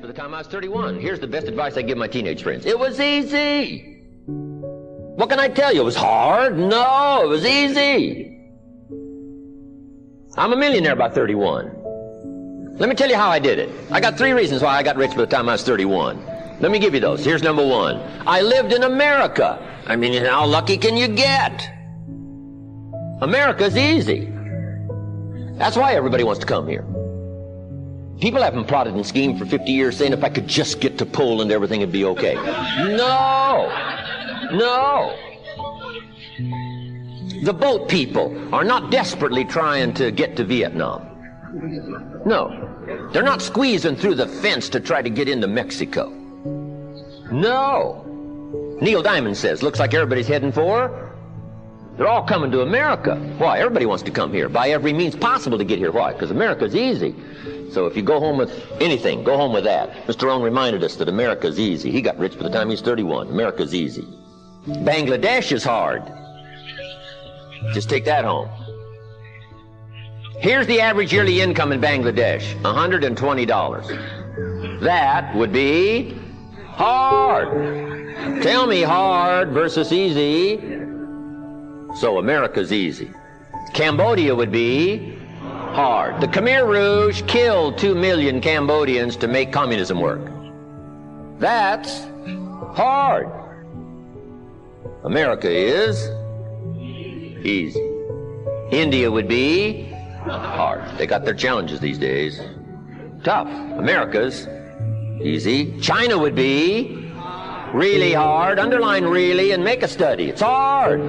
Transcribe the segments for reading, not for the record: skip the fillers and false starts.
by the time I was 31. Here's the best advice I give my teenage friends. It was easy. What can I tell you? It was hard? No, it was easy. I'm a millionaire by 31. Let me tell you how I did it. I got 3 reasons why I got rich by the time I was 31. Let me give you those. Here's number 1. I lived in America. I mean, how lucky can you get? America's easy. That's why everybody wants to come here. People haven't plotted and schemed for 50 years saying if I could just get to Poland, everything would be okay. No. No. The boat people are not desperately trying to get to Vietnam. No. They're not squeezing through the fence to try to get into Mexico. No. Neil Diamond says, looks like everybody's heading for, they're all coming to America. Why? Everybody wants to come here by every means possible to get here. Why? Because America's easy. So if you go home with anything, go home with that. Mr. Rohn reminded us that America's easy. He got rich by the time he was 31. America's easy. Bangladesh is hard. Just take that home. Here's the average yearly income in Bangladesh, $120. That would be hard. Tell me hard versus easy. So America's easy. Cambodia would be hard. The Khmer Rouge killed 2 million Cambodians to make communism work. That's hard. America is easy. India would be hard. They got their challenges these days. Tough. America's easy. China would be really hard. Underline really and make a study. It's hard.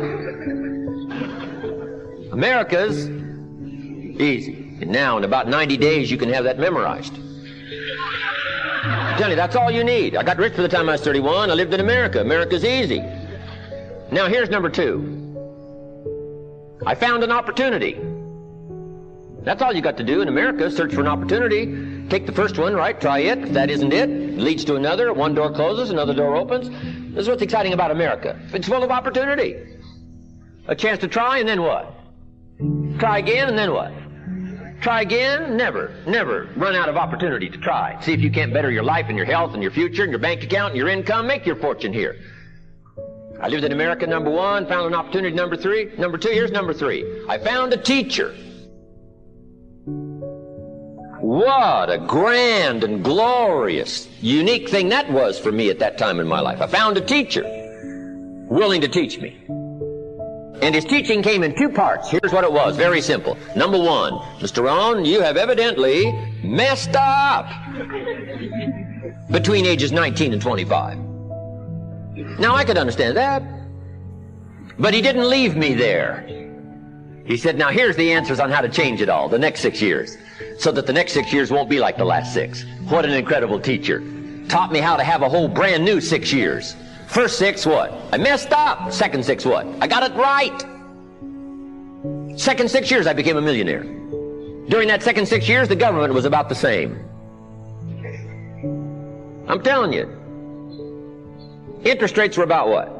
America's easy. And now in about 90 days you can have that memorized. I'm telling you, that's all you need. I got rich by the time I was 31. I lived in America. America's easy. Now here's number 2. I found an opportunity. That's all you got to do in America, search for an opportunity. Take the first one, right? Try it. If that isn't it, it leads to another. One door closes, another door opens. This is what's exciting about America. It's full of opportunity. A chance to try, and then what? Try again, and then what? Try again. Never run out of opportunity to try. See if you can't better your life and your health and your future and your bank account and your income. Make your fortune here. I lived in America, number 1. Found an opportunity, number 3. Number 2, here's number 3. I found a teacher. What a grand and glorious, unique thing that was for me at that time in my life. I found a teacher willing to teach me. And his teaching came in 2 parts. Here's what it was, very simple. Number 1, Mr. Rohn, you have evidently messed up between ages 19 and 25. Now, I could understand that. But he didn't leave me there. He said, now here's the answers on how to change it all, the next 6 years, so that the next 6 years won't be like the last 6. What an incredible teacher. Taught me how to have a whole brand new 6 years. First 6, what? I messed up. Second 6, what? I got it right. Second 6 years, I became a millionaire. During that second 6 years, the government was about the same. I'm telling you. Interest rates were about what?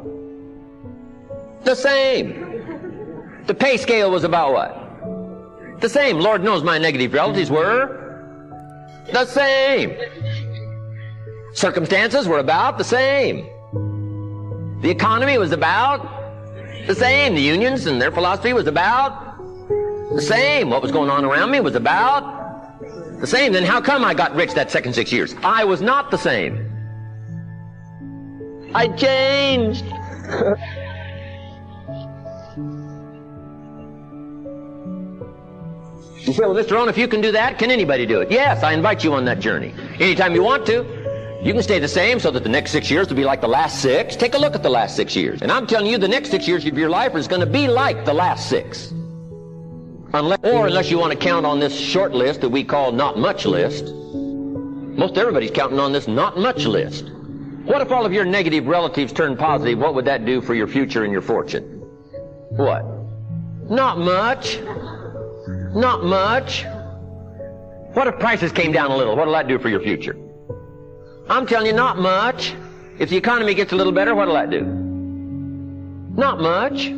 The same. The pay scale was about what? The same. Lord knows my negative relatives were the same. Circumstances were about the same. The economy was about the same. The unions and their philosophy was about the same. What was going on around me was about the same. Then how come I got rich that second 6 years? I was not the same. I changed. You say, well, Mr. Rohn, if you can do that, can anybody do it? Yes, I invite you on that journey. Anytime you want to. You can stay the same so that the next 6 years will be like the last 6. Take a look at the last 6 years. And I'm telling you, the next 6 years of your life is going to be like the last 6. Unless you want to count on this short list that we call not much list. Most everybody's counting on this not much list. What if all of your negative relatives turn positive? What would that do for your future and your fortune? What? Not much. Not much. What if prices came down a little? What will that do for your future? I'm telling you, not much. If the economy gets a little better, what will that do? Not much.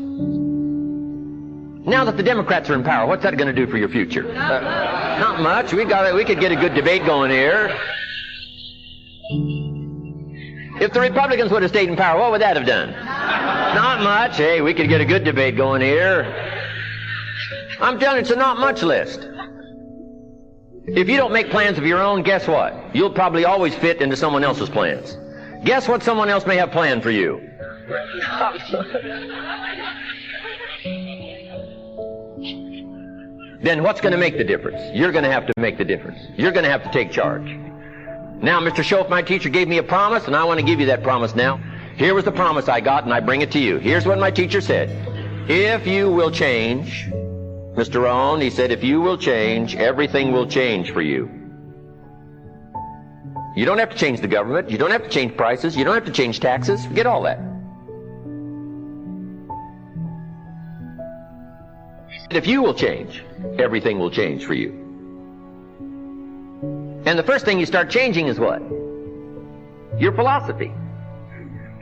Now that the Democrats are in power, what's that going to do for your future? Not much. We could get a good debate going here. If the Republicans would have stayed in power, what would that have done? Not much. Hey, we could get a good debate going here. I'm telling you, it's a not much list. If you don't make plans of your own, guess what? You'll probably always fit into someone else's plans. Guess what someone else may have planned for you? Then what's going to make the difference? You're going to have to make the difference. You're going to have to take charge. Now, Mr. Schoaf, my teacher, gave me a promise, and I want to give you that promise now. Here was the promise I got, and I bring it to you. Here's what my teacher said. If you will change, Mr. Rohn, he said, if you will change, everything will change for you. You don't have to change the government. You don't have to change prices. You don't have to change taxes. Forget all that. If you will change, everything will change for you. And the first thing you start changing is what? Your philosophy.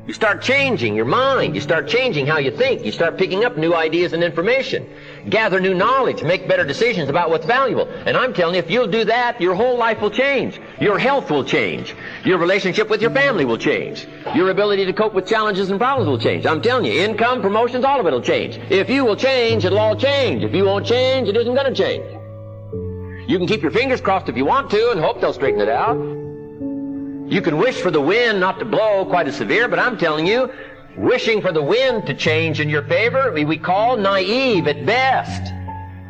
You start changing your mind. You start changing how you think. You start picking up new ideas and information. Gather new knowledge. Make better decisions about what's valuable. And I'm telling you, if you'll do that, your whole life will change. Your health will change. Your relationship with your family will change. Your ability to cope with challenges and problems will change. I'm telling you, income, promotions, all of it will change. If you will change, it'll all change. If you won't change, it isn't going to change. You can keep your fingers crossed if you want to and hope they'll straighten it out. You can wish for the wind not to blow quite as severe, but I'm telling you, wishing for the wind to change in your favor, we call naive at best.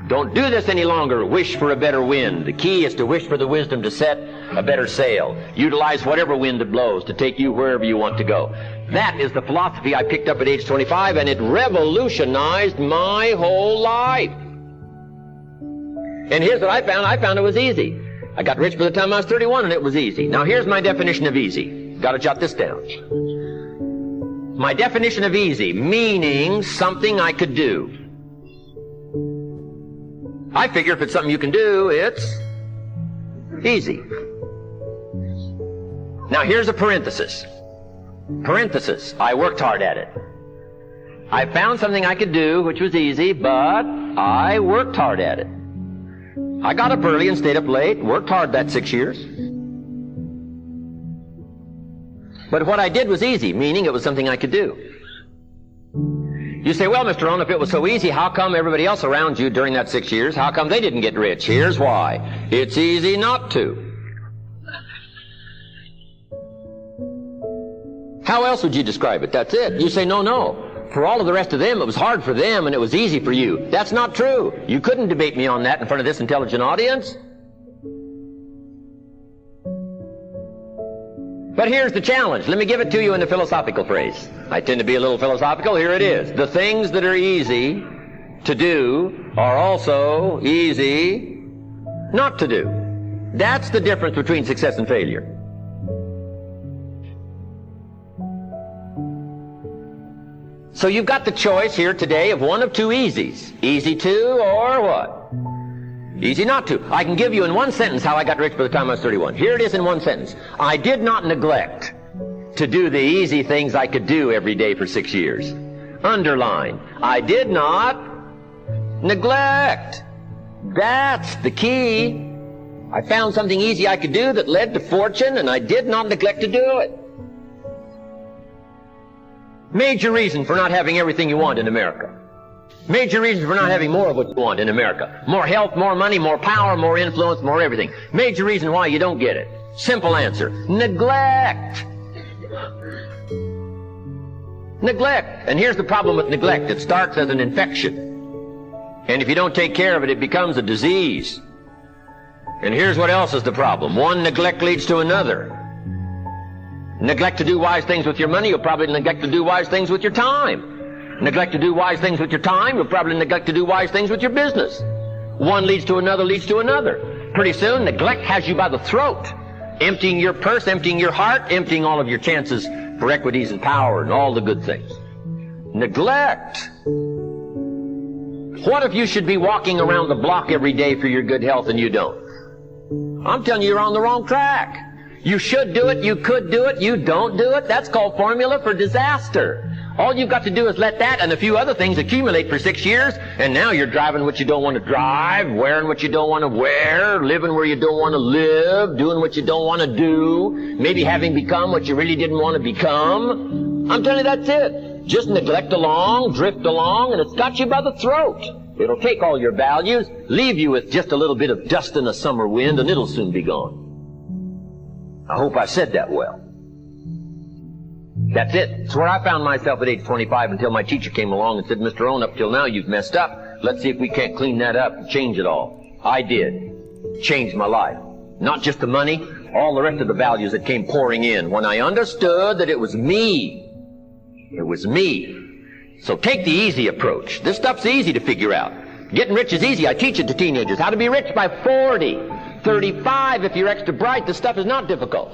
Don't do this any longer. Wish for a better wind. The key is to wish for the wisdom to set a better sail. Utilize whatever wind it blows to take you wherever you want to go. That is the philosophy I picked up at age 25, and it revolutionized my whole life. And here's what I found. I found it was easy. I got rich by the time I was 31, and it was easy. Now, here's my definition of easy. Got to jot this down. My definition of easy, meaning something I could do. I figure if it's something you can do, it's easy. Now, here's a parenthesis. Parenthesis, I worked hard at it. I found something I could do, which was easy, but I worked hard at it. I got up early and stayed up late, worked hard that 6 years. But what I did was easy, meaning it was something I could do. You say, well, Mr. Rohn, if it was so easy, how come everybody else around you during that 6 years, how come they didn't get rich? Here's why. It's easy not to. How else would you describe it? That's it. You say, no. For all of the rest of them, it was hard for them and it was easy for you. That's not true. You couldn't debate me on that in front of this intelligent audience. But here's the challenge. Let me give it to you in a philosophical phrase. I tend to be a little philosophical. Here it is. The things that are easy to do are also easy not to do. That's the difference between success and failure. So you've got the choice here today of one of two easies. Easy to or what? Easy not to. I can give you in one sentence how I got rich by the time I was 31. Here it is in one sentence. I did not neglect to do the easy things I could do every day for 6 years. Underline. I did not neglect. That's the key. I found something easy I could do that led to fortune, and I did not neglect to do it. Major reason for not having everything you want in America. Major reason for not having more of what you want in America. More health, more money, more power, more influence, more everything. Major reason why you don't get it. Simple answer. Neglect. Neglect. And here's the problem with neglect. It starts as an infection. And if you don't take care of it, it becomes a disease. And here's what else is the problem. One neglect leads to another. Neglect to do wise things with your money, you'll probably neglect to do wise things with your time. Neglect to do wise things with your time, you'll probably neglect to do wise things with your business. One leads to another, leads to another. Pretty soon, neglect has you by the throat, emptying your purse, emptying your heart, emptying all of your chances for equities and power and all the good things. Neglect. What if you should be walking around the block every day for your good health and you don't? I'm telling you, you're on the wrong track. You should do it, you could do it, you don't do it. That's called formula for disaster. All you've got to do is let that and a few other things accumulate for 6 years, and now you're driving what you don't want to drive, wearing what you don't want to wear, living where you don't want to live, doing what you don't want to do, maybe having become what you really didn't want to become. I'm telling you, that's it. Just neglect along, drift along, and it's got you by the throat. It'll take all your values, leave you with just a little bit of dust in a summer wind, and it'll soon be gone. I hope I said that well. That's it. It's where I found myself at age 25 until my teacher came along and said, Mr. Rohn, up till now you've messed up. Let's see if we can't clean that up and change it all. I did. Changed my life. Not just the money, all the rest of the values that came pouring in when I understood that it was me. It was me. So take the easy approach. This stuff's easy to figure out. Getting rich is easy. I teach it to teenagers. How to be rich by 40, 35 if you're extra bright. This stuff is not difficult.